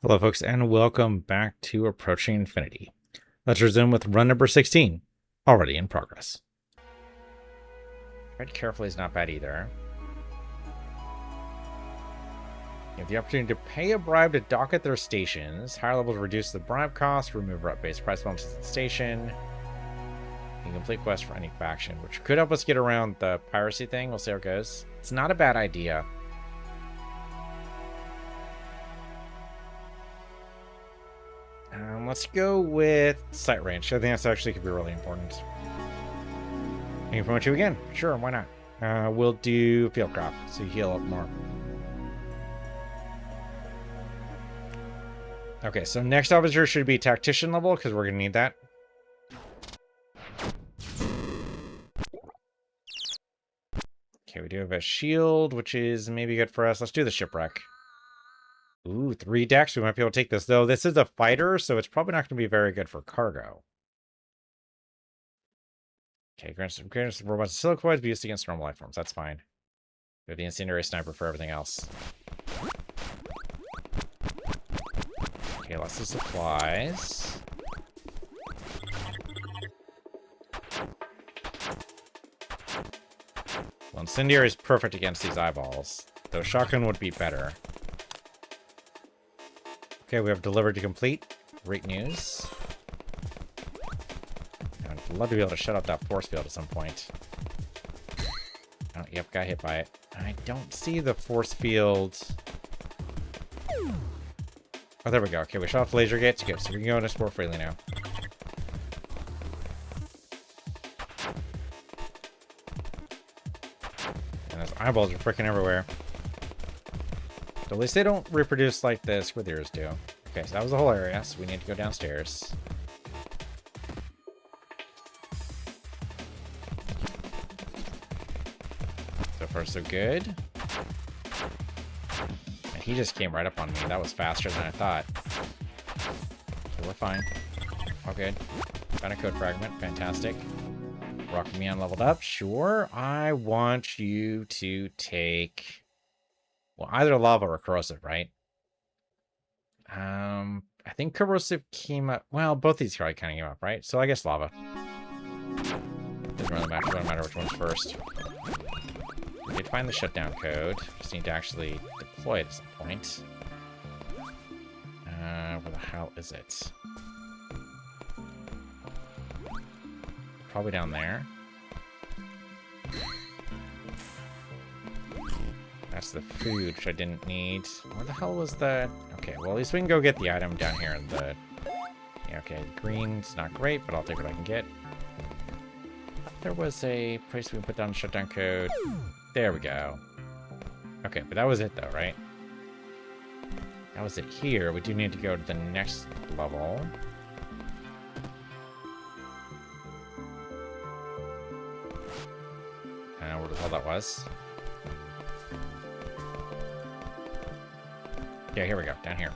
Hello, folks, and welcome back to Approaching Infinity. Let's resume with run number 16, already in progress. Tread carefully is not bad either. You have the opportunity to pay a bribe to dock at their stations. Higher levels reduce the bribe cost, remove route-based price bonuses at the station. You can complete quests for any faction, which could help us get around the piracy thing. We'll see how it goes. It's not a bad idea. Let's go with sight range. I think that's actually could be really important. I can promote you again. Sure, why not? We'll do Fieldcraft, so you heal up more. Okay, so next officer should be Tactician level, because we're going to need that. Okay, we do have a shield, which is maybe good for us. Let's do the Shipwreck. Ooh, 3 decks. We might be able to take this, though. This is a fighter, so it's probably not going to be very good for cargo. Okay, grants robots and silicoids be used against normal life forms. That's fine. We have the incendiary sniper for everything else. Okay, lots of supplies. Well, incendiary is perfect against these eyeballs, though shotgun would be better. Okay, we have delivered to complete. Great news. I'd love to be able to shut up that force field at some point. Oh, yep, got hit by it. I don't see the force field. Oh, there we go. Okay, we shut off the laser gates. Good, so we can go and explore freely now. And those eyeballs are freaking everywhere. But at least they don't reproduce like the squithers do. Okay, so that was the whole area, so we need to go downstairs. So far, so good. And he just came right up on me. That was faster than I thought. So we're fine. All good. Found a code fragment. Fantastic. Rock me unleveled up. Sure. I want you to take... well, either lava or corrosive, right? I think corrosive came up... well, both these probably kind of came up, right? So I guess lava. Doesn't really matter. Doesn't matter which one's first. We did find the shutdown code. Just need to actually deploy it at some point. Where the hell is it? Probably down there. That's the food, which I didn't need. Where the hell was the... okay, well, at least we can go get the item down here in the... yeah, okay, green's not great, but I'll take what I can get. There was a place we can put down the shutdown code. There we go. Okay, but that was it, though, right? That was it here. We do need to go to the next level. I don't know where the hell that was. Yeah, here we go. Down here.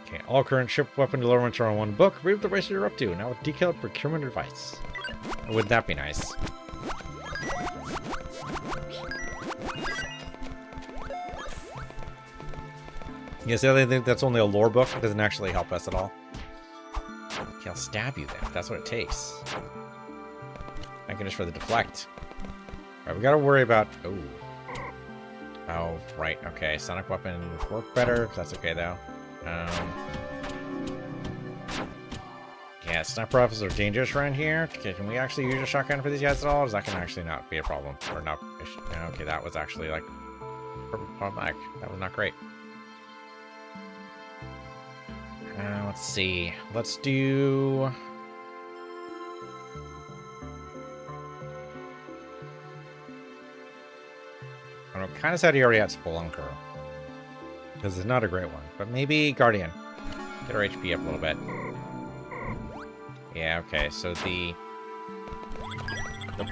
Okay, all current ship weapon deliverments are on one book. Read what the races you're up to. Now with detailed procurement advice. Wouldn't that be nice? Yes, the other thing, that's only a lore book. It doesn't actually help us at all. Okay, I'll stab you then, if that's what it takes. Thank goodness for the deflect. Alright, we gotta worry about... oh. Oh, right. Okay, sonic weapon would work better. That's okay, though. Yeah, sniper rifles are dangerous around here. Okay, can we actually use a shotgun for these guys at all? Or is that can actually not be a problem? Or not? Okay, that was actually, like... problematic. That was not great. Let's see. Let's do... I'm kind of sad he already had Spelunker. Because it's not a great one. But maybe Guardian. Get our HP up a little bit. Yeah, okay. So the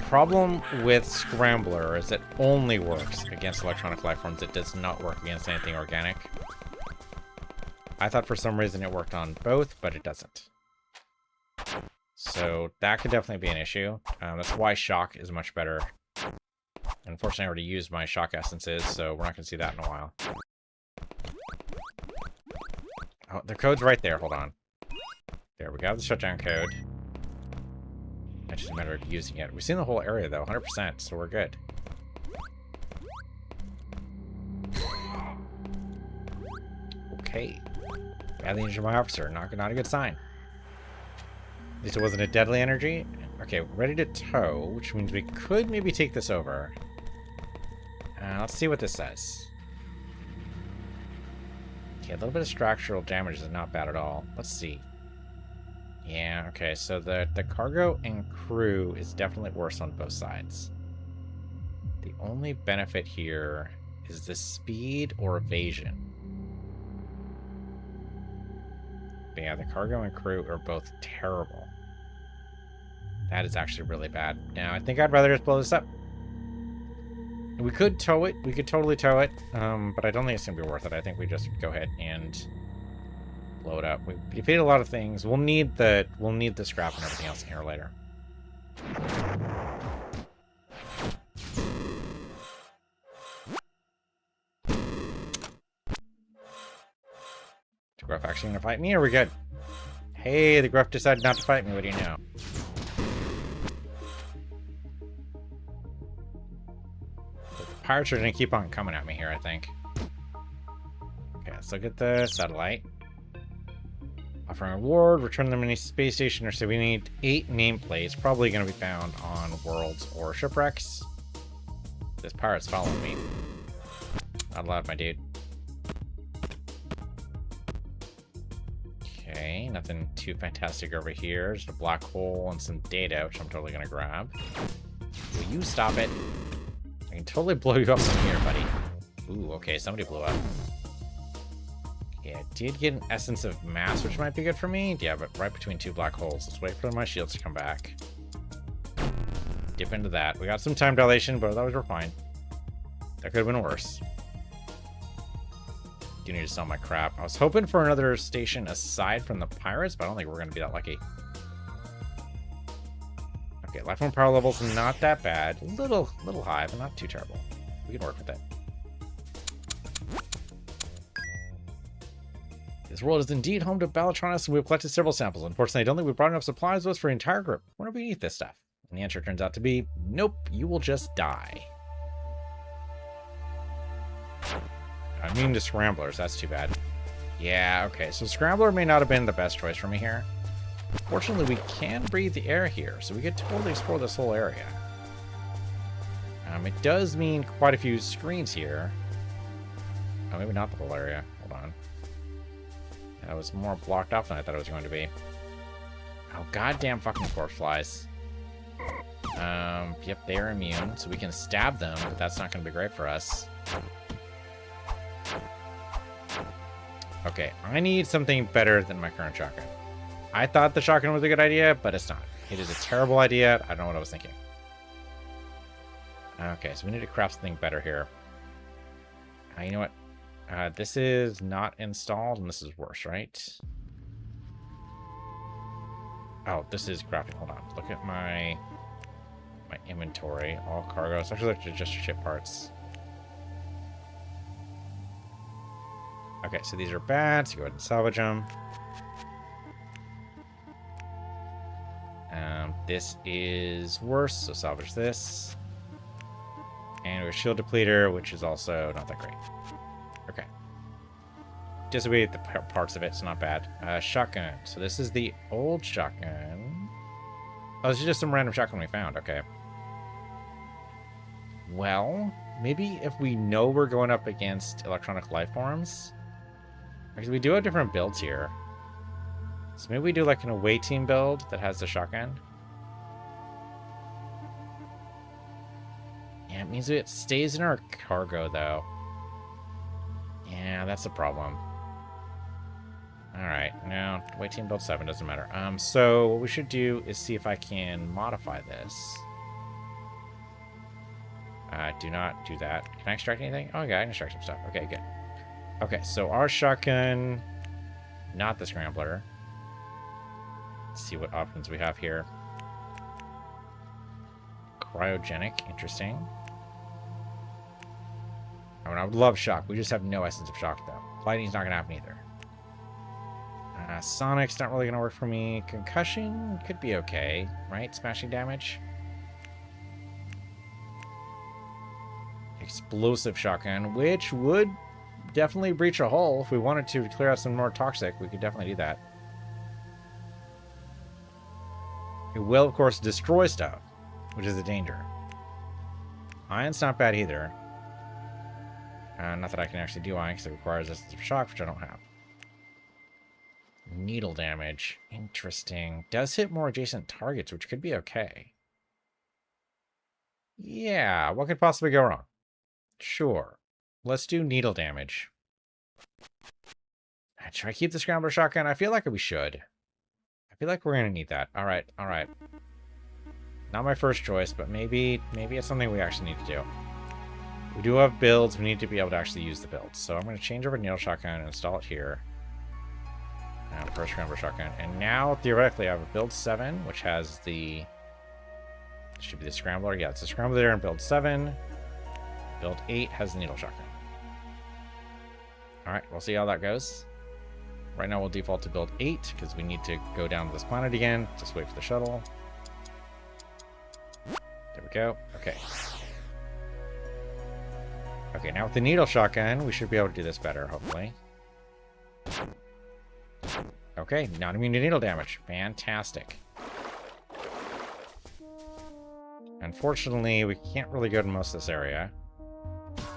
problem with Scrambler is it only works against electronic life forms. It does not work against anything organic. I thought for some reason it worked on both, but it doesn't. So that could definitely be an issue. That's why Shock is much better Unfortunately, I already used my shock essences, so we're not going to see that in a while. Oh, the code's right there. Hold on. There, we got the shutdown code. It's just a matter of using it. We've seen the whole area, though, 100%, so we're good. Okay. Badly injured my officer. Not a good sign. At least it wasn't a deadly energy. Okay, ready to tow, which means we could maybe take this over. Let's see what this says. Okay, a little bit of structural damage is not bad at all. Let's see. Yeah, okay, so the cargo and crew is definitely worse on both sides. The only benefit here is the speed or evasion. But yeah, the cargo and crew are both terrible. That is actually really bad. Now, I think I'd rather just blow this up. We could tow it. We could totally tow it. But I don't think it's going to be worth it. I think we just go ahead and blow it up. We defeated a lot of things. We'll need the scrap and everything else in here later. Is the Gruff actually going to fight me, or are we good? Hey, the Gruff decided not to fight me. What do you know? Pirates are going to keep on coming at me here, I think. Okay, let's look at the satellite. Offering a reward, return them to any space station, or so we need 8 nameplates, probably going to be found on worlds or shipwrecks. This pirate's following me. Not allowed, my dude. Okay, nothing too fantastic over here. Just a black hole and some data, which I'm totally going to grab. Will you stop it? I can totally blow you up from here, buddy. Ooh, okay, somebody blew up. Yeah, I did get an essence of mass, which might be good for me. Yeah, but right between 2 black holes. Let's wait for my shields to come back. Dip into that. We got some time dilation, but otherwise we're fine. That could have been worse. Do need to sell my crap. I was hoping for another station aside from the pirates, but I don't think we're going to be that lucky. Okay, life form power level's not that bad. A little high, but not too terrible. We can work with it. This world is indeed home to Balatronus, and we've collected several samples. Unfortunately, I don't think we brought enough supplies with us for the entire group. Where do we eat this stuff? And the answer turns out to be, nope, you will just die. I'm immune to scramblers, that's too bad. Yeah, okay, so scrambler may not have been the best choice for me here. Fortunately, we can breathe the air here, so we could totally explore this whole area. It does mean quite a few screens here. Oh, maybe not the whole area. Hold on. That was more blocked off than I thought it was going to be. Oh, goddamn fucking force flies. Yep, they're immune, so we can stab them, but that's not going to be great for us. Okay, I need something better than my current shotgun. I thought the shotgun was a good idea, but it's not. It is a terrible idea. I don't know what I was thinking. Okay, so we need to craft something better here. You know what? This is not installed, and this is worse, right? Oh, this is crafting. Hold on. Look at my inventory. All cargo. It's actually just ship parts. Okay, so these are bad, so go ahead and salvage them. This is worse, so salvage this. And we have a shield depleter, which is also not that great. Okay. Disobeyed the parts of it, so not bad. Shotgun. So this is the old shotgun. Oh, this is just some random shotgun we found. Okay. Well, maybe if we know we're going up against electronic life forms. Because we do have different builds here. So maybe we do like an away team build that has the shotgun. Yeah, it means it stays in our cargo, though. Yeah, that's the problem. Alright, no, away team build 7 doesn't matter. So what we should do is see if I can modify this. Do not do that. Can I extract anything? Oh, yeah, I can extract some stuff. Okay, good. Okay, so our shotgun, not the scrambler. Let's see what options we have here. Cryogenic, interesting. I mean, I would love shock. We just have no essence of shock, though. Lightning's not going to happen either. Sonic's not really going to work for me. Concussion could be okay, right? Smashing damage. Explosive shotgun, which would definitely breach a hole. If we wanted to clear out some more toxic, we could definitely do that. It will, of course, destroy stuff, which is a danger. Iron's not bad either. Not that I can actually do iron because it requires essence of shock, which I don't have. Needle damage. Interesting. Does hit more adjacent targets, which could be okay. Yeah, what could possibly go wrong? Sure. Let's do needle damage. Should I keep the scrambler shotgun? I feel like we should. I feel like we're going to need that. All right, all right. Not my first choice, but maybe it's something we actually need to do. We do have builds. We need to be able to actually use the builds. So I'm going to change over needle shotgun and install it here. First scrambler shotgun. And now, theoretically, I have a build 7, which has the... Should be the scrambler. Yeah, it's a scrambler there in build 7. Build 8 has the needle shotgun. Alright, we'll see how that goes. Right now we'll default to build 8, because we need to go down to this planet again. Just wait for the shuttle. There we go. Okay. Okay, now with the needle shotgun, we should be able to do this better, hopefully. Okay, not immune to needle damage. Fantastic. Unfortunately, we can't really go to most of this area.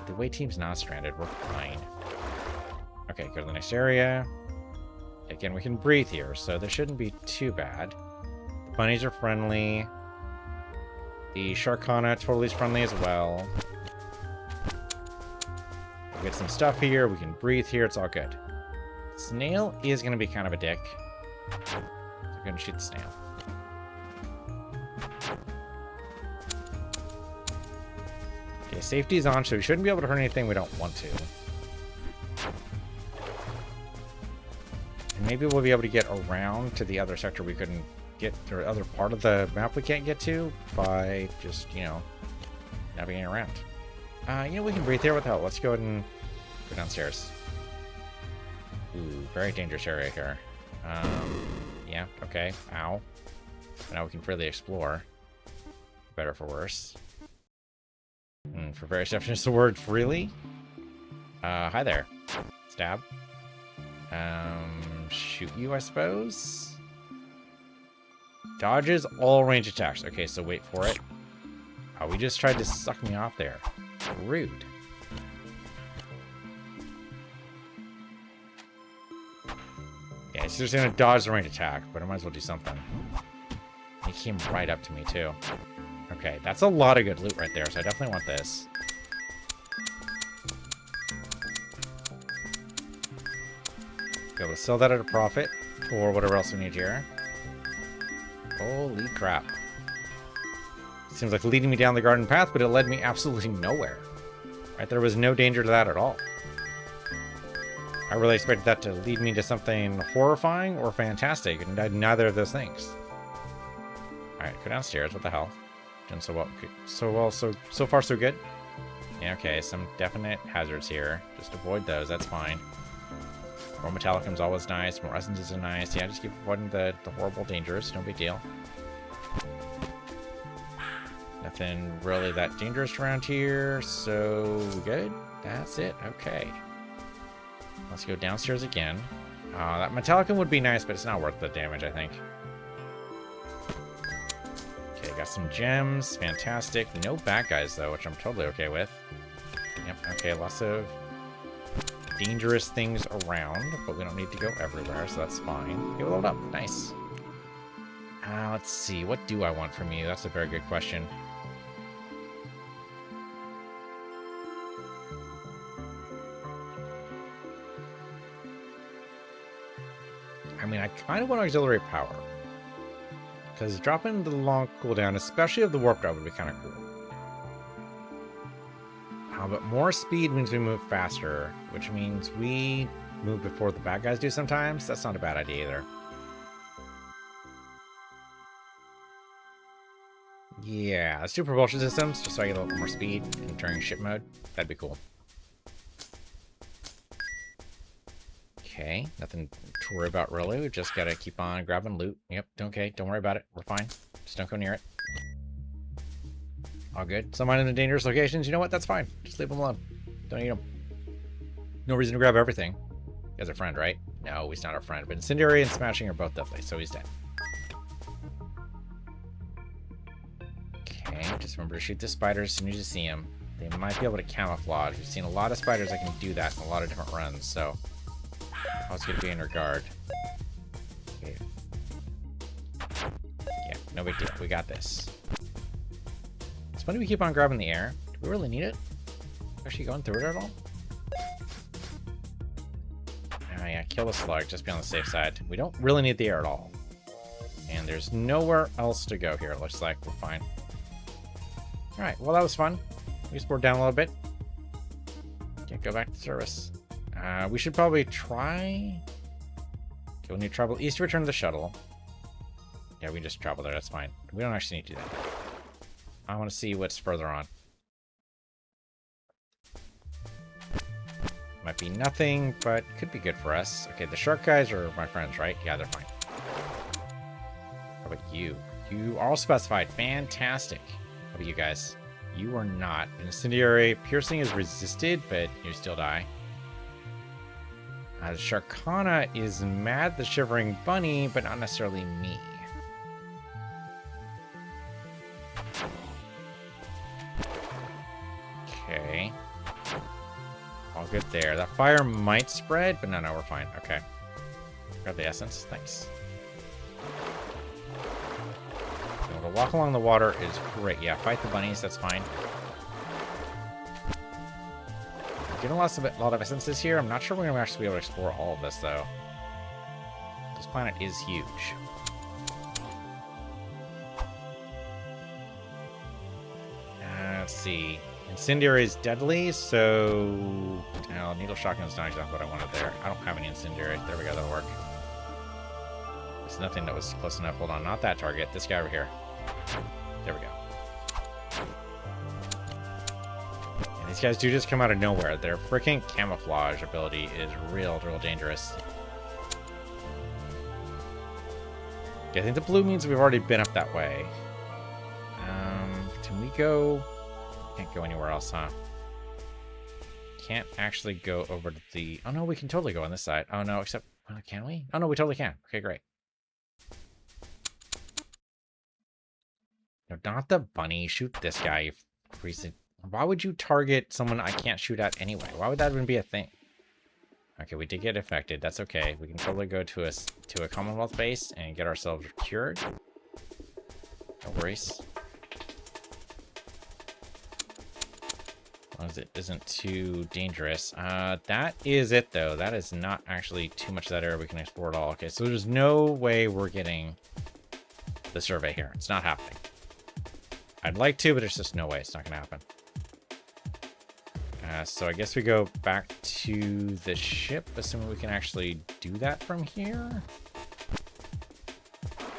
The away team's not stranded. We're fine. Okay, go to the next area. Again, we can breathe here, so this shouldn't be too bad. The bunnies are friendly. The Sharkana totally is friendly as well. We get some stuff here. We can breathe here. It's all good. Snail is going to be kind of a dick. So I'm going to shoot the snail. Okay, safety's on, so we shouldn't be able to hurt anything we don't want to. And maybe we'll be able to get around to the other sector we couldn't get, or other part of the map we can't get to by just, you know, navigating around. You know, we can breathe here. What the hell? Let's go ahead and go downstairs. Ooh, very dangerous area here. Yeah, okay. Ow. But now we can freely explore. Better for worse. For various definitions of the word freely. Hi there. Stab. Shoot you, I suppose? Dodges all range attacks. Okay, so wait for it. Oh, we just tried to suck me off there. Rude. Yeah, he's just gonna dodge the range attack, but I might as well do something. He came right up to me, too. Okay, that's a lot of good loot right there, so I definitely want this. Go, we'll sell that at a profit, or whatever else we need here. Holy crap. Seems like leading me down the garden path, but it led me absolutely nowhere. Right, there was no danger to that at all. I really expected that to lead me to something horrifying or fantastic, and I did neither of those things. Alright, go downstairs. What the hell? Doing so well. So far, so good. Yeah, okay, some definite hazards here. Just avoid those, that's fine. More Metallicum's always nice. More essences are nice. Yeah, just keep avoiding the horrible dangers. No big deal. Nothing really that dangerous around here, so good. That's it. Okay. Let's go downstairs again. That Metallicum would be nice, but it's not worth the damage, I think. Okay, got some gems. Fantastic. No bad guys, though, which I'm totally okay with. Yep, okay, lots of dangerous things around, but we don't need to go everywhere, so that's fine. Okay, we'll load up. Nice. Let's see. What do I want from you? That's a very good question. I mean, I kind of want auxiliary power. Because dropping the long cooldown, especially of the warp drive, would be kind of cool. But more speed means we move faster, which means we move before the bad guys do sometimes. That's not a bad idea either. Yeah, let's do propulsion systems, just so I get a little more speed during ship mode. That'd be cool. Okay, nothing to worry about really. We just gotta keep on grabbing loot. Yep, okay, don't worry about it. We're fine. Just don't go near it. All good. Some in the dangerous locations, you know what? That's fine. Just leave them alone. Don't eat them. No reason to grab everything. You guys are friend, right? No, he's not our friend. But Incendiary and Smashing are both deadly, so he's dead. Okay, just remember to shoot the spiders as soon as you see them. They might be able to camouflage. We've seen a lot of spiders that can do that in a lot of different runs, so always going to be in regard. Okay. Yeah, no big deal. We got this. It's funny we keep on grabbing the air. Do we really need it? Actually going through it at all? Oh yeah, kill the slug. Just be on the safe side. We don't really need the air at all. And there's nowhere else to go here. It looks like we're fine. Alright, well that was fun. We explored down a little bit. Can't go back to service. We should probably try... Okay, we'll need to travel east to return to the shuttle. Yeah, we can just travel there. That's fine. We don't actually need to do that. I want to see what's further on. Might be nothing, but could be good for us. Okay, the shark guys are my friends, right? Yeah, they're fine. How about you? You are all specified. Fantastic. How about you guys? You are not. Incendiary piercing is resisted, but you still die. The Sharkana is mad the Shivering Bunny, but not necessarily me. Okay. All good there. That fire might spread, but no, we're fine. Okay. Grab the essence. Thanks. So to walk along the water is great. Yeah, fight the bunnies. That's fine. We're getting a lot of essences here. I'm not sure we're going to actually be able to explore all of this, though. This planet is huge. Let's see. Incendiary is deadly, so... Oh, needle shotgun is not exactly what I wanted there. I don't have any incendiary. There we go, that'll work. There's nothing that was close enough. Hold on, not that target. This guy over here. There we go. And these guys do just come out of nowhere. Their freaking camouflage ability is real dangerous. Okay, I think the blue means we've already been up that way. Can we go... Can't go anywhere else, huh? Can't actually go over to the... Oh, no, we can totally go on this side. Oh, no, except... Can we? Oh, no, we totally can. Okay, great. No, not the bunny. Shoot this guy, you freezing... Why would you target someone I can't shoot at anyway? Why would that even be a thing? Okay, we did get affected. That's okay. We can totally go to a Commonwealth base and get ourselves cured. No worries. As long as it isn't too dangerous. That is it, though. That is not actually too much of that area we can explore at all. Okay, so there's no way we're getting the survey here. It's not happening. I'd like to, but there's just no way. It's not going to happen. So I guess we go back to the ship, assuming we can actually do that from here.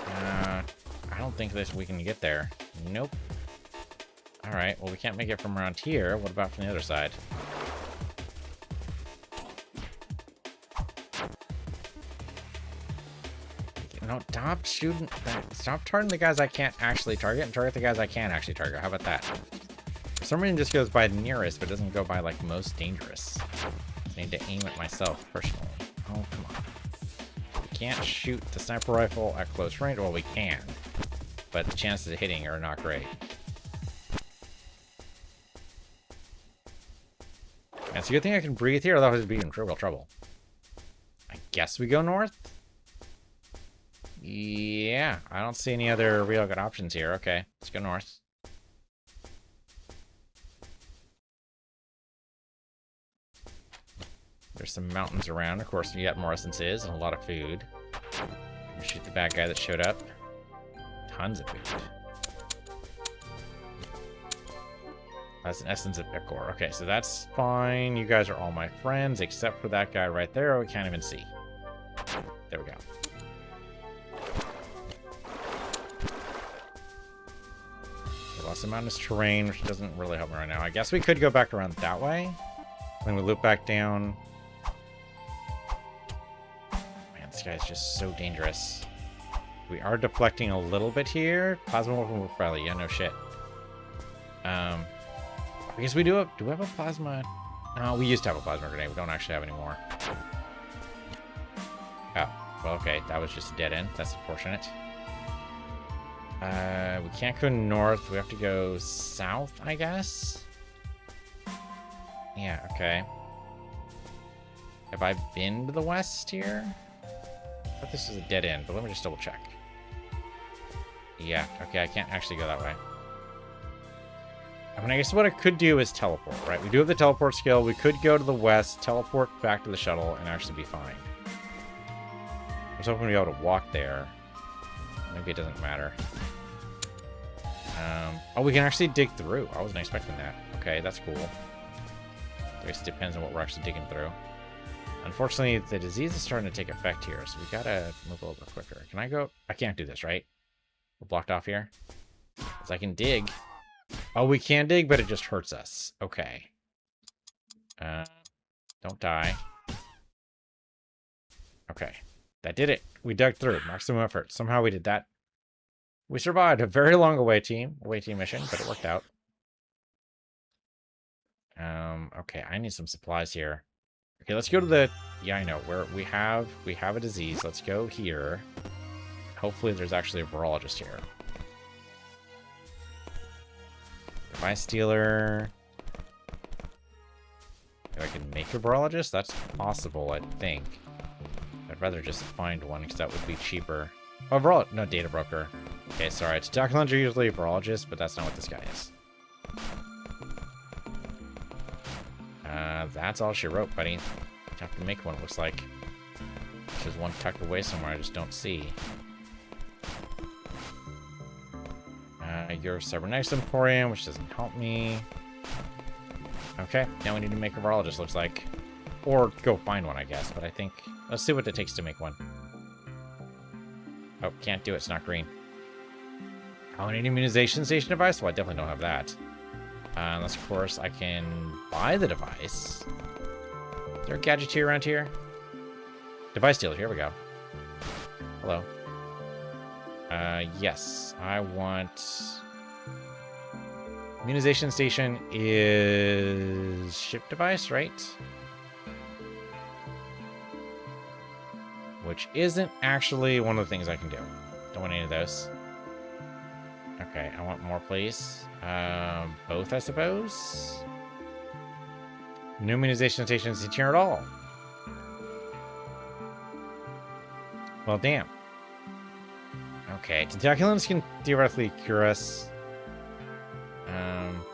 I don't think we can get there. Nope. Alright, well we can't make it from around here. What about from the other side? No, stop shooting. Stop targeting the guys I can't actually target and target the guys I can actually target. How about that? For some reason, it just goes by nearest, but doesn't go by, like, most dangerous. I need to aim it myself, personally. Oh, come on. We can't shoot the sniper rifle at close range. Well, we can. But the chances of hitting are not great. And it's a good thing I can breathe here, otherwise I'd be in real trouble. I guess we go north? Yeah, I don't see any other real good options here. Okay, let's go north. There's some mountains around. Of course, we got more essences and a lot of food. Shoot the bad guy that showed up. Tons of food. That's an essence of Ichor. Okay, so that's fine. You guys are all my friends, except for that guy right there we can't even see. There we go. Lots of mountainous terrain, which doesn't really help me right now. I guess we could go back around that way. Then we loop back down. this guy's just so dangerous. We are deflecting a little bit here. Plasma will probably, yeah, no shit. I guess we do have, do we have a plasma? No, we used to have a plasma grenade. We don't actually have any more. Oh, well, okay. That was just a dead end. That's unfortunate. We can't go north. We have to go south, I guess. Yeah, okay. Have I been to the west here? I thought this was a dead end, but let me just double check. Yeah, okay, I can't actually go that way. I mean, I guess what I could do is teleport, right? We do have the teleport skill. We could go to the west, teleport back to the shuttle, and actually be fine. I was hoping we'd be able to walk there. Maybe it doesn't matter. Oh, we can actually dig through. I wasn't expecting that. Okay, that's cool. I guess it depends on what we're actually digging through. Unfortunately, the disease is starting to take effect here, so we gotta move a little bit quicker. Can I go? I can't do this, right? We're blocked off here. Because I can dig. Oh, we can dig, but it just hurts us. Okay. Don't die. Okay. That did it. We dug through. Maximum effort. Somehow we did that. We survived a very long away team mission, but it worked out. Okay, I need some supplies here. Okay, let's go to the... Yeah, I know. Where we have a disease. Let's go here. Hopefully there's actually a virologist here. Device stealer. If I can make a virologist? That's possible, I think. I'd rather just find one because that would be cheaper. Oh, no, data broker. Okay, sorry. Tentaculans are usually a virologist, but that's not what this guy is. That's all she wrote, buddy. Have to make one, looks like. There's one tucked away somewhere I just don't see. Your cybernetics emporium, which doesn't help me. Okay, now we need to make a virologist, looks like. Or go find one, I guess, but I think... Let's see what it takes to make one. Oh, can't do it, it's not green. Oh, I need an immunization station device? Well, I definitely don't have that. Unless, of course, I can buy the device. Is there a gadgeteer around here? Device dealer, here we go. Hello. Yes, I want... Immunization station is ship device, right? Which isn't actually one of the things I can do. Don't want any of those. Okay, I want more, please. Both, I suppose. No immunization stations here at all. Well, damn. Okay, tentaculans can theoretically cure us.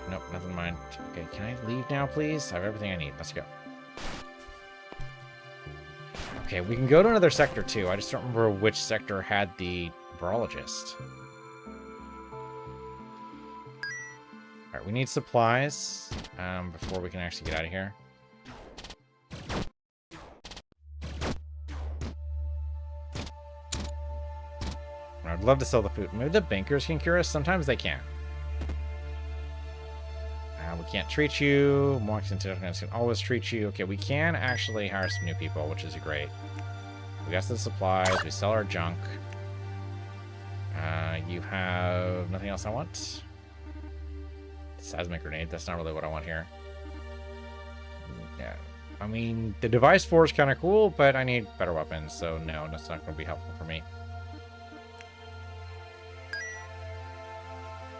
Nope, nothing mind. Okay, can I leave now, please? I have everything I need. Let's go. Okay, we can go to another sector, too. I just don't remember which sector had the virologist. Alright, we need supplies before we can actually get out of here. I'd love to sell the food. Maybe the bankers can cure us. Sometimes they can. We can't treat you. Monks and tentacles can always treat you. Okay, we can actually hire some new people, which is great. We got some supplies. We sell our junk. You have nothing else I want? Seismic grenade. That's not really what I want here. Yeah. I mean, the device 4 is kind of cool, but I need better weapons, so no, that's not going to be helpful for me.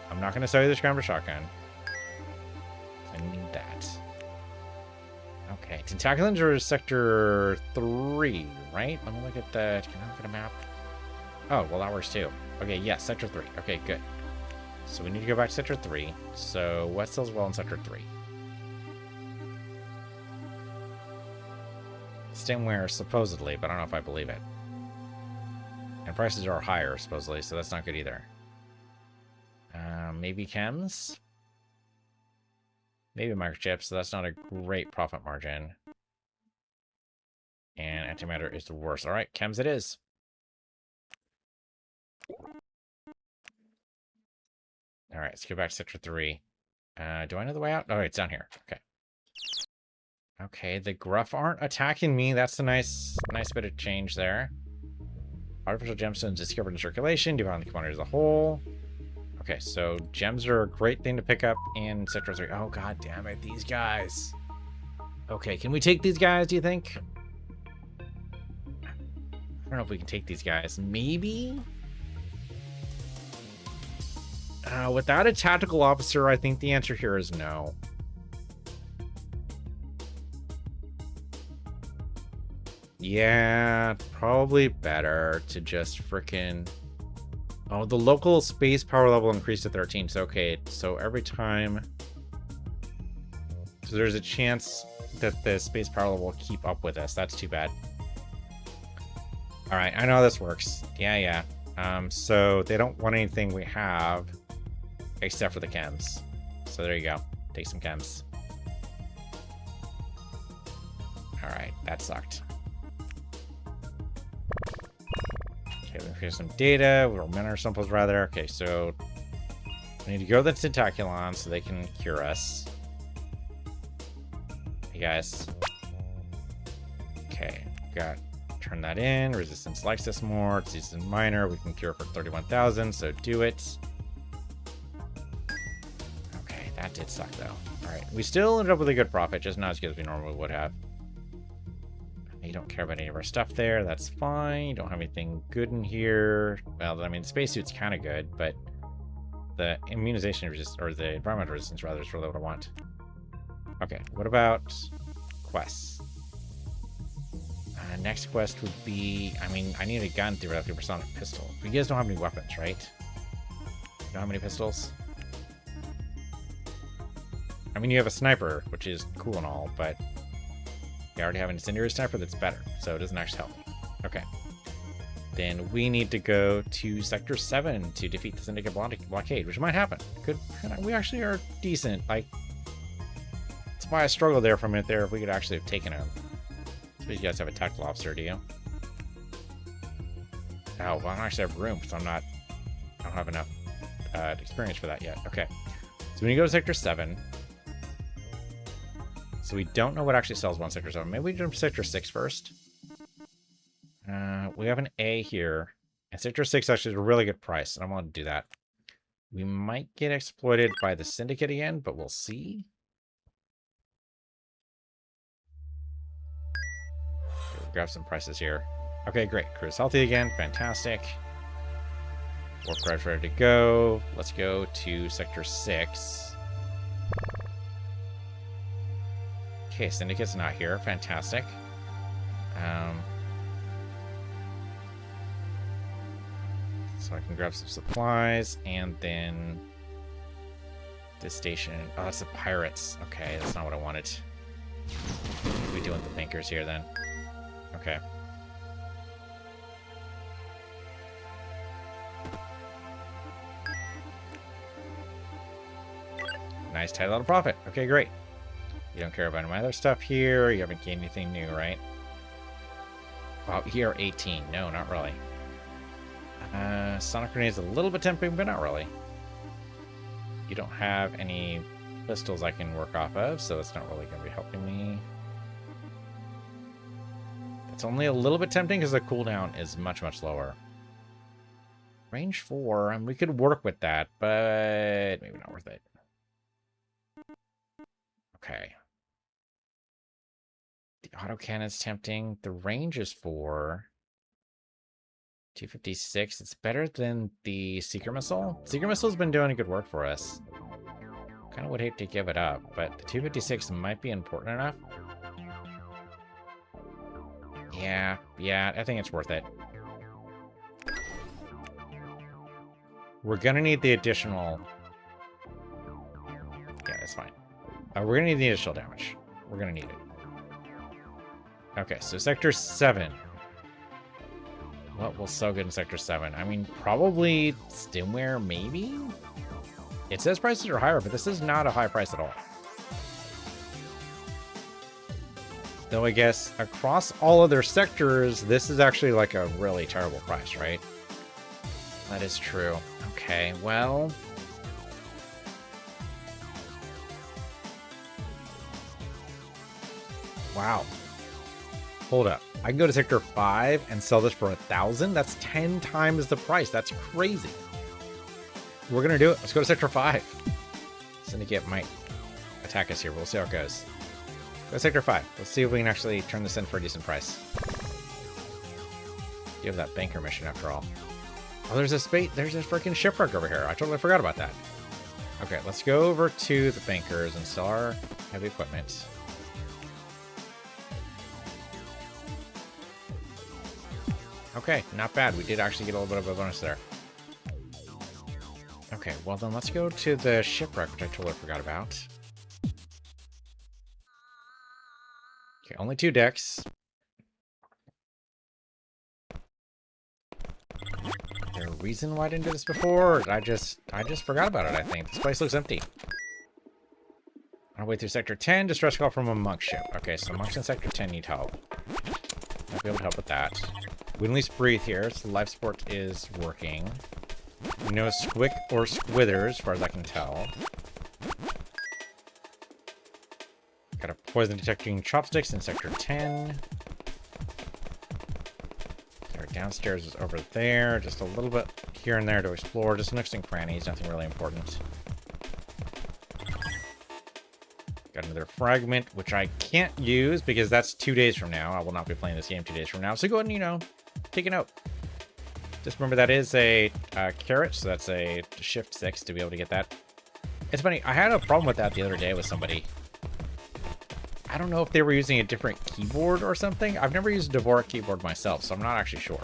I'm not going to sell you the scramble shotgun. I need that. Okay, tentaculans are sector 3, right? Let me look at the... Can I look at a map? Oh, well, that works too. Okay, yes, sector 3. Okay, good. So we need to go back to sector 3. So what sells well in sector 3? Stemware, supposedly, but I don't know if I believe it. And prices are higher, supposedly, so that's not good either. Maybe chems? Maybe microchips, so that's not a great profit margin. And antimatter is the worst. Alright, chems it is. Alright, let's go back to sector 3. Do I know the way out? Oh, it's down here. Okay. Okay, the gruff aren't attacking me. That's a nice bit of change there. Artificial gemstones discovered in circulation, depending on the quantity as a whole. Okay, so gems are a great thing to pick up in Sector 3. Oh, god damn it, these guys. Okay, can we take these guys, do you think? I don't know if we can take these guys. Maybe? Without a tactical officer, I think the answer here is no. Yeah, probably better to just frickin'... Oh, the local space power level increased to 13. So, okay, so every time... So there's a chance that the space power level will keep up with us. That's too bad. Alright, I know how this works. Yeah. So they don't want anything we have except for the chems. So there you go. Take some chems. Alright, that sucked. Okay, here's some data. We'll min our samples rather. Okay, so we need to go to the Tentaculon so they can cure us. Hey guys. Okay, got turn that in. Resistance likes this more. Disease is minor. We can cure for 31,000, so do it. Okay, that did suck though. Alright, we still ended up with a good profit, just not as good as we normally would have. You don't care about any of our stuff there. That's fine. You don't have anything good in here. Well, I mean, the spacesuit's kind of good, but the immunization resistance, or the environmental resistance rather, is really what I want. Okay, what about quests? Next quest would be, I mean, I need a gun theoretically for sonic pistol. But you guys don't have any weapons, right? You don't have any pistols? I mean, you have a sniper, which is cool and all, but you already have an incendiary sniper that's better, so it doesn't actually help me. Okay. Then we need to go to Sector 7 to defeat the Syndicate blockade, which might happen. We actually are decent. Like, that's why I struggled there for a minute there if we could actually have taken him. You guys have a tactical officer, do you? Oh, well, I don't actually have room because I don't have enough experience for that yet. Okay. So when you go to Sector 7, so we don't know what actually sells one Sector 7. Maybe we do Sector 6 first. We have an A here. And Sector 6 actually is a really good price, and I want to do that. We might get exploited by the Syndicate again, but we'll see. Grab some prices here. Okay, great. Crew's healthy again. Fantastic. Warp drive's ready to go. Let's go to Sector 6. Okay, Syndicate's not here. Fantastic. So I can grab some supplies, and then this station. Oh, that's the pirates. Okay, that's not what I wanted. What are we doing with the bankers here, then? Okay. Nice tight little profit. Okay, great. You don't care about my other stuff here. You haven't gained anything new, right? Wow, here 18. No, not really. Sonic Grenade's a little bit tempting, but not really. You don't have any pistols I can work off of, so it's not really going to be helping me. It's only a little bit tempting because the cooldown is much, much lower. Range 4, and we could work with that, but maybe not worth it. Okay. The autocannon's tempting. The range is 4. 256. It's better than the Seeker Missile. Seeker Missile's been doing good work for us. Kind of would hate to give it up, but the 256 might be important enough. Yeah, I think it's worth it. We're gonna need the additional... Yeah, that's fine. We're gonna need the additional damage. We're gonna need it. Okay, so Sector 7. What will so good in Sector 7? I mean, probably stimware, maybe? It says prices are higher, but this is not a high price at all. Though I guess across all other sectors, this is actually like a really terrible price, right? That is true. Okay, well... Wow. Hold up. I can go to Sector 5 and sell this for 1,000? That's 10 times the price. That's crazy. We're going to do it. Let's go to Sector 5. Syndicate might attack us here. We'll see how it goes. Go to Sector 5. Let's see if we can actually turn this in for a decent price. You have that banker mission after all. Oh, there's a freaking shipwreck over here. I totally forgot about that. Okay, let's go over to the bankers and sell our heavy equipment. Okay, not bad. We did actually get a little bit of a bonus there. Okay, well then let's go to the shipwreck, which I totally forgot about. Okay, only 2 decks. Is there a reason why I didn't do this before? Or I just forgot about it, I think. This place looks empty. Our way through Sector 10, distress call from a monk ship. Okay, so monks in Sector 10 need help. Might be able to help with that. We can at least breathe here, so the life support is working. No squick or squithers, as far as I can tell. Got a poison detecting chopsticks in Sector 10. Our downstairs is over there. Just a little bit here and there to explore. Just nooks and crannies, nothing really important. Got another fragment, which I can't use because that's 2 days from now. I will not be playing this game 2 days from now. So go ahead and, you know, take a note. Just remember that is a carrot, so that's a shift 6 to be able to get that. It's funny, I had a problem with that the other day with somebody. I don't know if they were using a different keyboard or something. I've never used a Dvorak keyboard myself, so I'm not actually sure.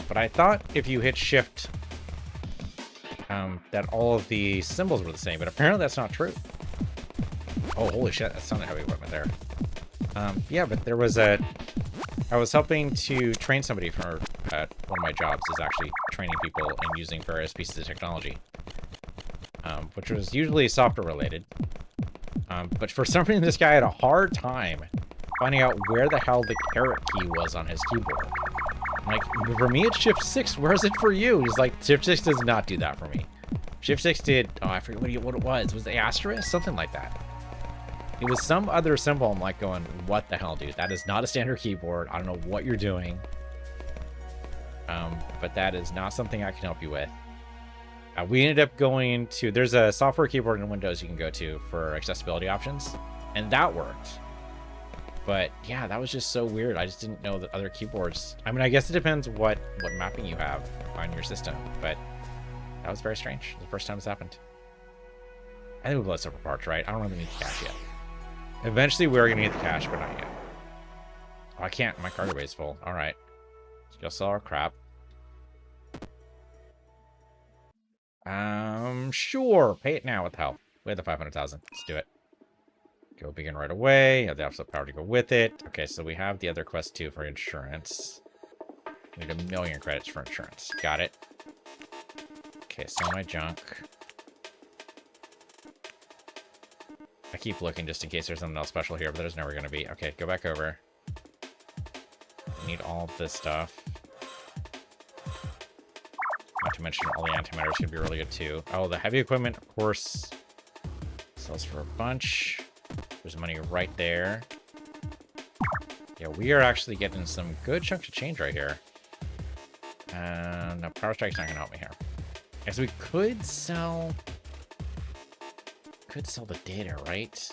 But I thought if you hit shift, that all of the symbols were the same, but apparently that's not true. Oh, holy shit, that sounded heavy equipment there. Yeah, but there was I was helping to train somebody for one of my jobs is actually training people and using various pieces of technology, which was usually software related. But for some reason, this guy had a hard time finding out where the hell the caret key was on his keyboard. I'm like, for me, it's Shift 6. Where is it for you? He's like, Shift 6 does not do that for me. Shift 6 did, oh, I forget what it was. Was the asterisk? Something like that. It was some other symbol. I'm like going, what the hell, dude? That is not a standard keyboard. I don't know what you're doing. But that is not something I can help you with. We ended up going to, there's a software keyboard in Windows you can go to for accessibility options, and that worked. But yeah, that was just so weird. I just didn't know that other keyboards, I mean, I guess it depends what mapping you have on your system, but that was very strange. The first time it's happened. I think we blow separate parts, right? I don't really need the cash yet. Eventually we're gonna get the cash, but not yet. Oh, I can't, my cargo bay is full. All right, let's go sell our crap. Sure. Pay it now. What the hell? We have the 500,000. Let's do it. Go begin right away. You have the absolute power to go with it. Okay, so we have the other quest too for insurance. We need 1,000,000 credits for insurance. Got it. Okay, sell my junk. I keep looking just in case there's something else special here, but there's never going to be. Okay, go back over. Need all of this stuff. Not to mention all the antimatter's gonna be really good too. Oh, the heavy equipment, of course, sells for a bunch. There's money right there. Yeah, we are actually getting some good chunks of change right here. No, Power Strike's not gonna help me here. As we could sell the data, right?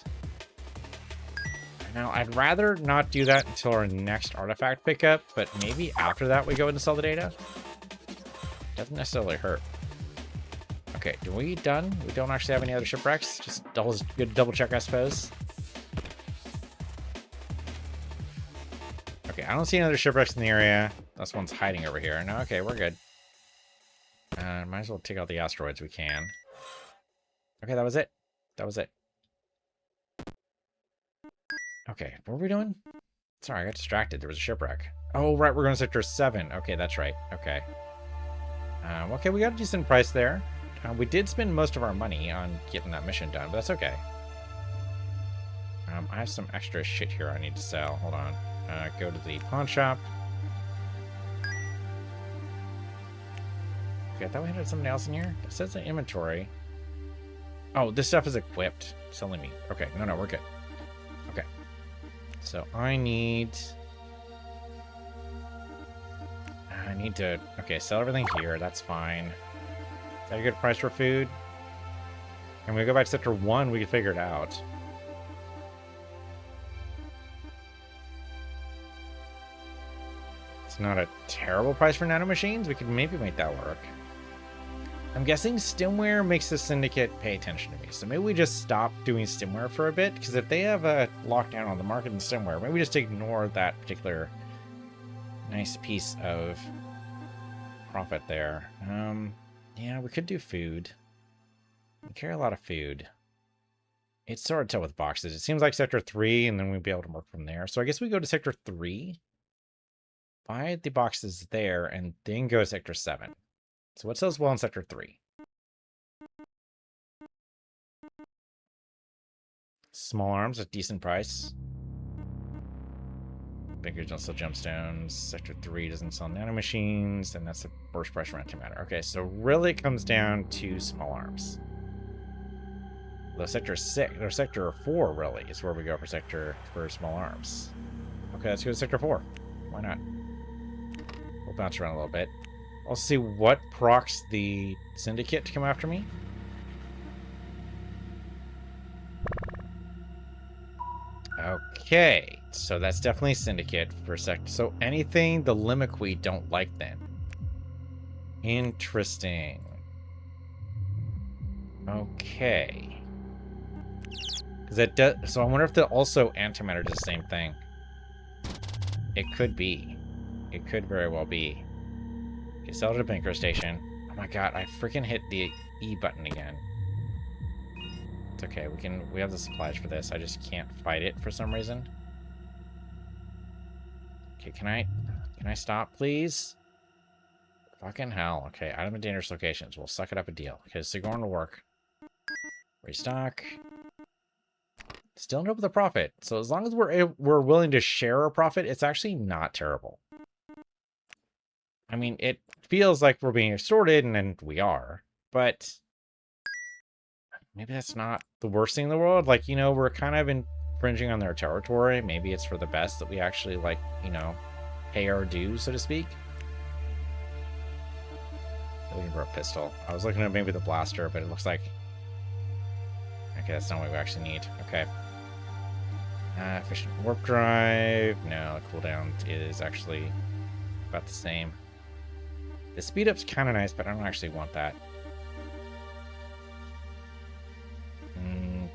Now, I'd rather not do that until our next artifact pickup, but maybe after that we go in and sell the data. Doesn't necessarily hurt. Okay, are we done? We don't actually have any other shipwrecks? Just always good to double check, I suppose. Okay, I don't see any other shipwrecks in the area. This one's hiding over here. No, okay, we're good. Might as well take out the asteroids we can. Okay, that was it. That was it. Okay, what were we doing? Sorry, I got distracted. There was a shipwreck. Oh, right, we're going to Sector 7. Okay, that's right. Okay. Okay, we got a decent price there. We did spend most of our money on getting that mission done, but that's okay. I have some extra shit here I need to sell. Hold on. Go to the pawn shop. Okay, I thought we had something else in here. It says the inventory. Oh, this stuff is equipped. Selling me. Okay, no, we're good. Okay. So I need I need to... Okay, sell everything here. That's fine. Is that a good price for food? And we go back to Sector 1, we can figure it out. It's not a terrible price for nanomachines. We could maybe make that work. I'm guessing stimware makes the syndicate pay attention to me. So maybe we just stop doing stimware for a bit. Because if they have a lockdown on the market in stimware, maybe we just ignore that particular nice piece of profit there. Yeah, we could do food. We carry a lot of food. It's sort of tough with boxes. It seems like Sector 3, and then we'd be able to work from there. So I guess we go to Sector 3. Buy the boxes there, and then go to Sector 7. So what sells well in Sector 3? Small arms at decent price. Bankers don't sell gemstones. Sector 3 doesn't sell nanomachines, and that's the worst price for antimatter. Okay, so really it comes down to small arms. Though Sector 6 or Sector 4 really is where we go for small arms. Okay, let's go to Sector 4. Why not? We'll bounce around a little bit. I'll see what procs the syndicate to come after me. Okay, so that's definitely syndicate for sector. So anything the Limiquid don't like then. Interesting. Okay. Because that does. So I wonder if the also antimatter does the same thing. It could be. It could very well be. Okay, sell to the banker station. Oh my god, I freaking hit the E button again. It's okay, we have the supplies for this. I just can't fight it for some reason. Okay, can I stop, please? Fucking hell. Okay, item in dangerous locations. We'll suck it up a deal. Okay, Sigourn will work. Restock. Still end up with a profit. So as long as we're willing to share a profit, it's actually not terrible. I mean, it feels like we're being extorted, and we are. But maybe that's not the worst thing in the world. Like, you know, we're kind of infringing on their territory. Maybe it's for the best that we actually, like, you know, pay our dues, so to speak. Looking for a pistol. I was looking at maybe the blaster, but it looks like... Okay, that's not what we actually need. Okay. Efficient warp drive. No, the cooldown is actually about the same. The speed up's kind of nice, but I don't actually want that.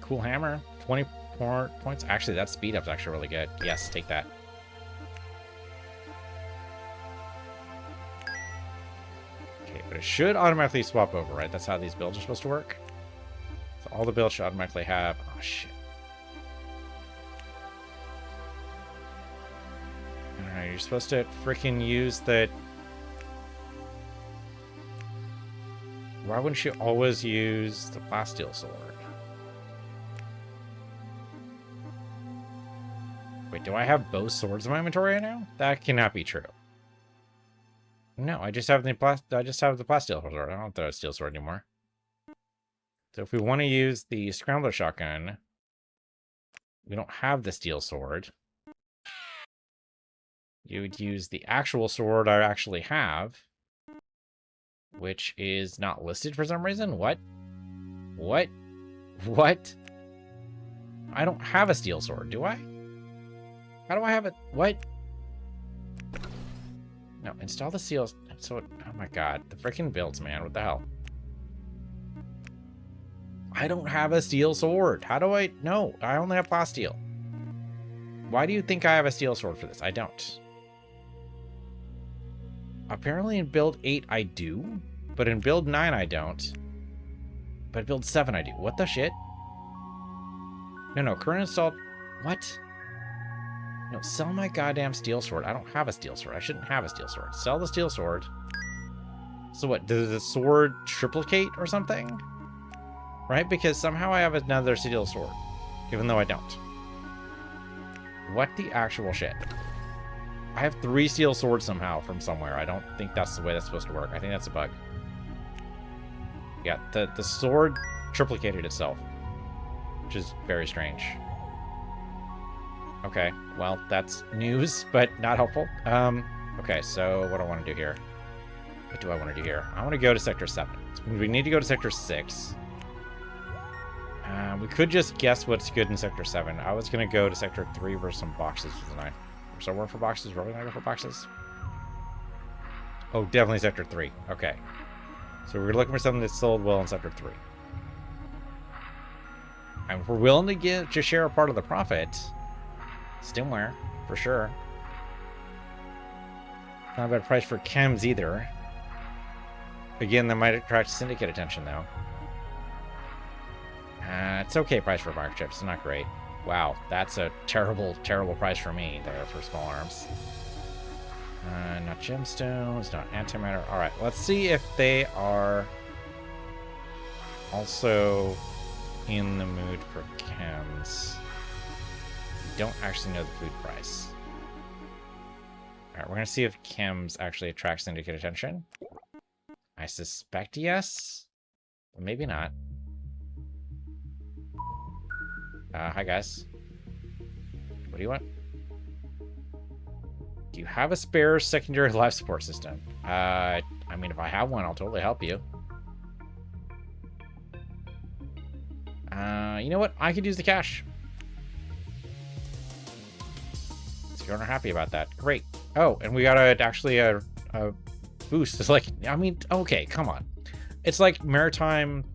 Cool hammer. 20 points. Actually, that speed up's actually really good. Yes, take that. Okay, but it should automatically swap over, right? That's how these builds are supposed to work. So all the builds should automatically have... Oh, shit. Alright, you're supposed to freaking use the... Why wouldn't you always use the plasteel sword? Wait, do I have both swords in my inventory right now? That cannot be true. No, I just have the plasteel sword. I don't have the steel sword anymore. So if we want to use the scrambler shotgun, we don't have the steel sword. You would use the actual sword I actually have, which is not listed for some reason. What? What? What? I don't have a steel sword, do I? How do I have it? What? No, install the seals. So, oh my god, the freaking builds, man. What the hell? I don't have a steel sword. How do I? No, I only have plasteel. Why do you think I have a steel sword for this? I don't. Apparently in build 8 I do, but in build 9 I don't. But in build 7 I do. What the shit? No, current installed... What? No, sell my goddamn steel sword. I don't have a steel sword. I shouldn't have a steel sword. Sell the steel sword. So what, does the sword triplicate or something? Right? Because somehow I have another steel sword, even though I don't. What the actual shit? I have 3 steel swords somehow from somewhere. I don't think that's the way that's supposed to work. I think that's a bug. Yeah, the sword triplicated itself, which is very strange. Okay, well, that's news, but not helpful. Okay, so what do I want to do here? What do I want to do here? I want to go to Sector 7. So we need to go to Sector 6. We could just guess what's good in Sector 7. I was going to go to Sector 3 for some boxes, wasn't I? Was I working for boxes? Were we going to go for boxes? Oh, definitely Sector 3. Okay. So we're looking for something that's sold well in Sector 3. And if we're willing to share a part of the profit, stimware, for sure. Not a bad price for chems either. Again, that might attract syndicate attention, though. It's okay price for microchips. It's not great. Wow, that's a terrible, terrible price for me there for small arms. Not gemstones, not antimatter. Alright, let's see if they are also in the mood for chems. We don't actually know the food price. Alright, we're going to see if chems actually attract syndicate attention. I suspect yes, but maybe not. Hi guys. What do you want? Do you have a spare secondary life support system? I mean, if I have one, I'll totally help you. You know what? I could use the cash. So you're not happy about that. Great. Oh, and we got actually a boost. It's like, I mean, okay, come on. It's like maritime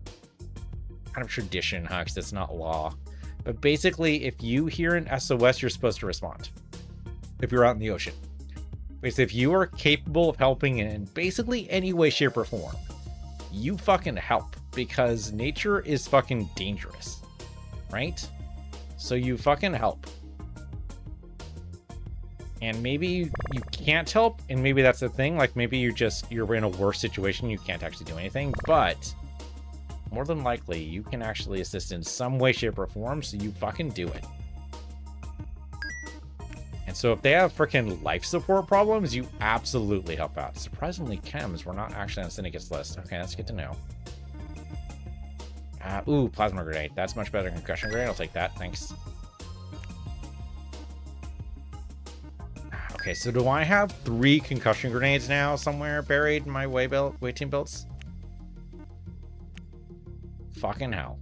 kind of tradition, huh? Because it's not law. But basically, if you hear an SOS, you're supposed to respond. If you're out in the ocean. Because if you are capable of helping in basically any way, shape, or form, you fucking help. Because nature is fucking dangerous. Right? So you fucking help. And maybe you can't help, and maybe that's the thing. Like, maybe you're in a worse situation, you can't actually do anything. But more than likely, you can actually assist in some way, shape, or form, so you fucking do it. And so if they have freaking life support problems, you absolutely help out. Surprisingly, chems were not actually on the syndicate's list. Okay, that's good to know. Ooh, plasma grenade. That's much better than concussion grenade. I'll take that. Thanks. Okay, so do I have 3 concussion grenades now somewhere buried in my way team builds? Fucking hell.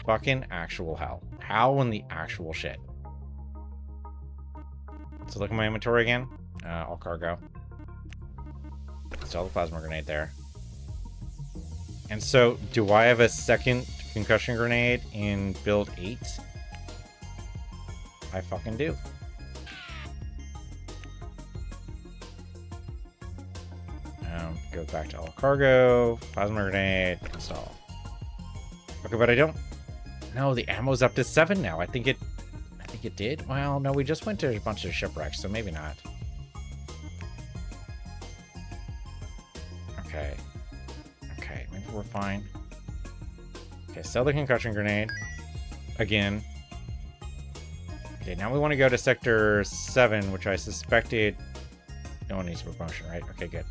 Fucking actual hell. How in the actual shit? So look at my inventory again. All cargo. Still the plasma grenade there. And so, do I have a second concussion grenade in build 8? I fucking do. Go back to all cargo, plasma grenade, install. Okay, but I don't. No, the ammo's up to 7 now. I think it did. Well, no, we just went to a bunch of shipwrecks, so maybe not. Okay. Okay, maybe we're fine. Okay, sell the concussion grenade again. Okay, now we want to go to Sector 7, which I suspected. No one needs promotion, right? Okay, good.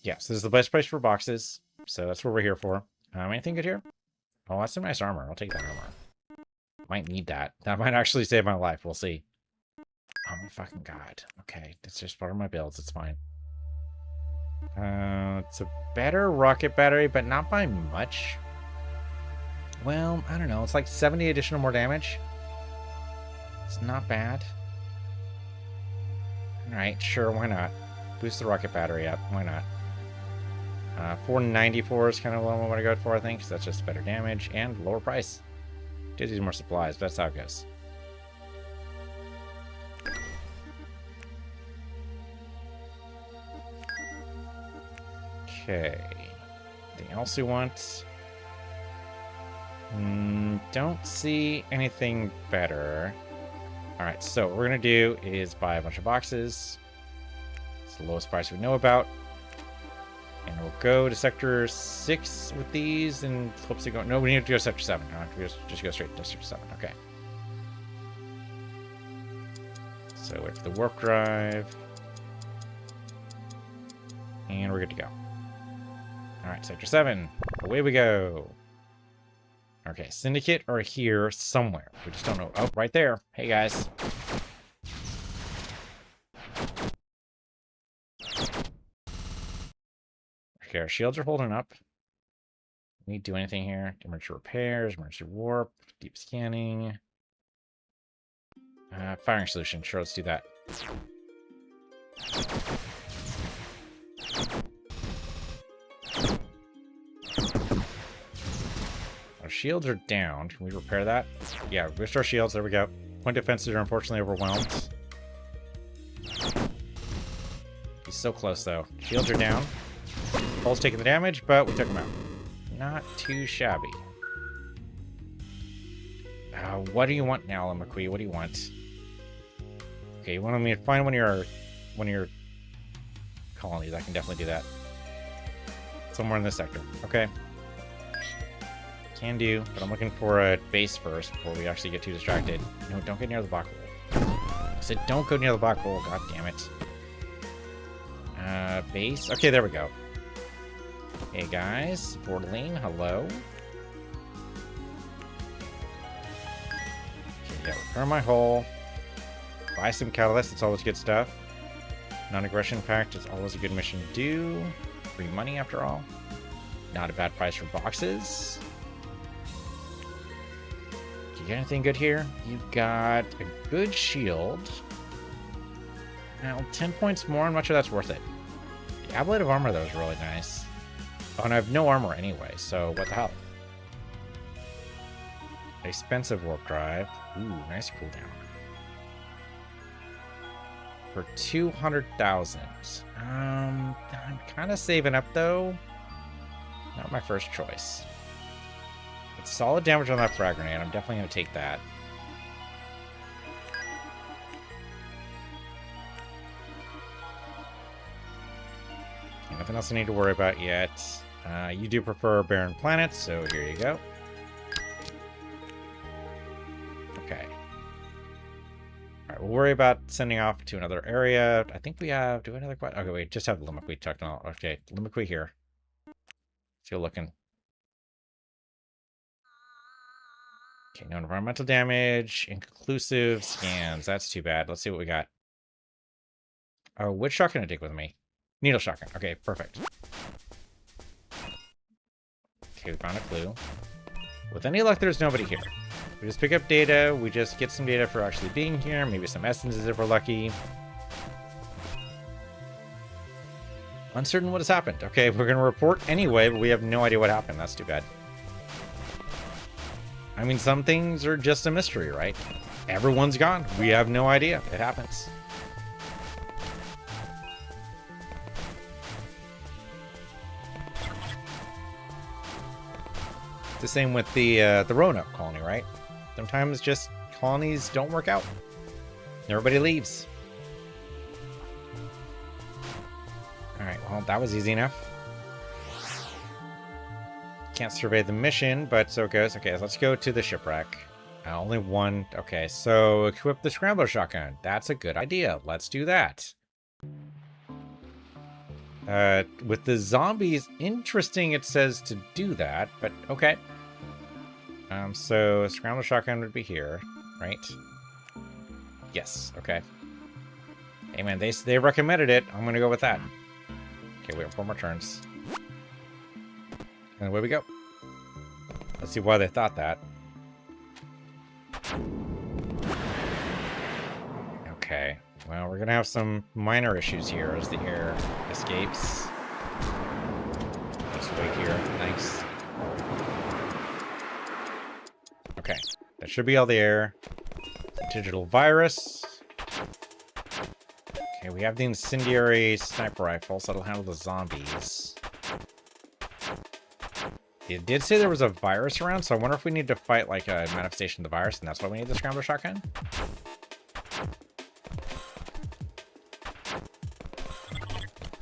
Yeah, so this is the best place for boxes. So that's what we're here for. Anything good here? Oh, that's some nice armor. I'll take that armor. Might need that. That might actually save my life. We'll see. Oh my fucking god. Okay, that's just part of my builds. It's fine. It's a better rocket battery, but not by much. Well, I don't know. It's like 70 additional more damage. It's not bad. Alright, sure, why not? Boost the rocket battery up, why not? 494 is kind of what I want to go for, I think, because that's just better damage and lower price. Did use more supplies, but that's how it goes. Okay. Anything else we want? Don't see anything better. Alright, so what we're going to do is buy a bunch of boxes. It's the lowest price we know about. And we'll go to Sector 6 with these and hopefully go... No, we need to go to Sector 7. No, just go straight to Sector 7. Okay. So wait for the warp drive. And we're good to go. Alright, Sector 7. Away we go. Okay, Syndicate are here somewhere. We just don't know. Oh, right there. Hey, guys. Okay, our shields are holding up. Can we do anything here? Emergency repairs, emergency warp, deep scanning. Firing solution. Sure, let's do that. Our shields are down. Can we repair that? Yeah, boost our shields. There we go. Point defenses are unfortunately overwhelmed. He's so close, though. Shields are down. Hull's taking the damage, but we took him out. Not too shabby. What do you want now, McQueen? What do you want? Okay, you want me to find one of your colonies. I can definitely do that. Somewhere in this sector. Okay. Can do, but I'm looking for a base first before we actually get too distracted. No, don't get near the black hole. I said don't go near the black hole. God damn it. Base. Okay, there we go. Hey guys, Borderline, hello. Okay, yeah, repair my hull. Buy some catalyst, that's always good stuff. Non-aggression pact is always a good mission to do. Free money after all. Not a bad price for boxes. Do you get anything good here? You've got a good shield. Now, 10 points more, how much of that's worth it? The ablative armor, though, is really nice. Oh, and I have no armor anyway, so what the hell? Expensive warp drive. Ooh, nice cooldown. For 200,000. I'm kind of saving up, though. Not my first choice. It's solid damage on that frag grenade. I'm definitely going to take that. Okay, nothing else I need to worry about yet. You do prefer barren planets, so here you go. Okay. Alright, we'll worry about sending off to another area. I think we have... Do we have another quest? Okay, wait, just have Limicui technology. Okay, Limicui here. Still looking. Okay, no environmental damage. Inconclusive scans. That's too bad. Let's see what we got. Oh, which shotgun to take with me? Needle shotgun. Okay, perfect. Okay, we found a clue. With any luck, there's nobody here. We just pick up data. We just get some data for actually being here. Maybe some essences if we're lucky. Uncertain what has happened. Okay, we're going to report anyway, but we have no idea what happened. That's too bad. I mean, some things are just a mystery, right? Everyone's gone. We have no idea. It happens. It's the same with the Roanoke colony, right? Sometimes just colonies don't work out. Everybody leaves. Alright, well, that was easy enough. Can't survey the mission, but so it goes. Okay, let's go to the shipwreck. Only one. Okay, so equip the scrambler shotgun. That's a good idea. Let's do that. With the zombies, interesting it says to do that, but okay. So scrambler shotgun would be here, right? Yes, okay. Hey man, they recommended it. I'm gonna go with that. Okay, we have 4 more turns. And away we go. Let's see why they thought that. Okay. Well, we're gonna have some minor issues here as the air escapes. Let's wait here. Nice. Okay. That should be all the air. Digital virus. Okay, we have the incendiary sniper rifle, so that'll handle the zombies. It did say there was a virus around, so I wonder if we need to fight like a manifestation of the virus, and that's why we need the scrambler shotgun.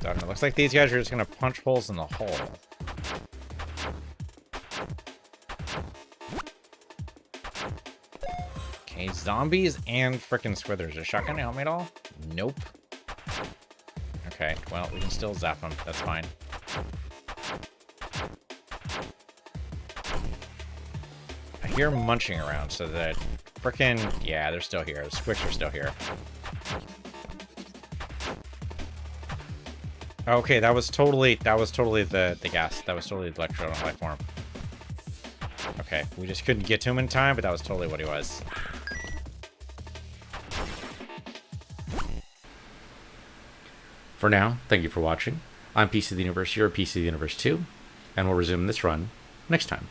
So, it looks like these guys are just gonna punch holes in the hull. Okay, zombies and frickin' squithers. Is shotgun help me at all? Nope. Okay, well, we can still zap them. That's fine. you're munching around, so that frickin' yeah, they're still here. The squicks are still here. Okay, that was totally the gas. That was totally the electrode on life form. Okay, we just couldn't get to him in time, but that was totally what he was. For now, thank you for watching. I'm Piece of the Universe, you're Piece of the Universe 2, and we'll resume this run next time.